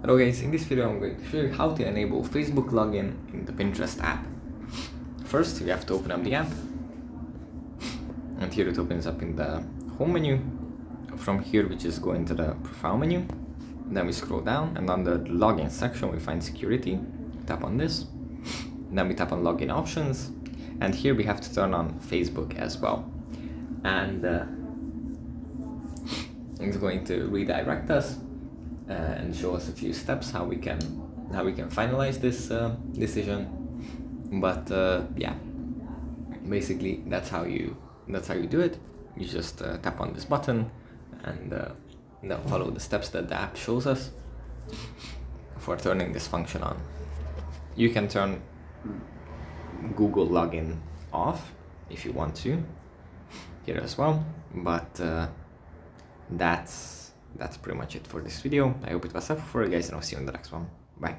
Hello guys, in this video I'm going to show you how to enable Facebook login in the Pinterest app. First, you have to open up the app, and here it opens up in the home menu. From here we just go into the profile menu, then we scroll down, and under the login section we find security. Tap on this, then we tap on login options, and here we have to turn on Facebook as well. And it's going to redirect us and show us a few steps how we can finalize this decision. But yeah, basically that's how you do it. You just tap on this button and then follow the steps that the app shows us for turning this function on. You can turn Google login off if you want to here as well, but that's pretty much it for this video. I hope it was helpful for you guys, and I'll see you in the next one. Bye.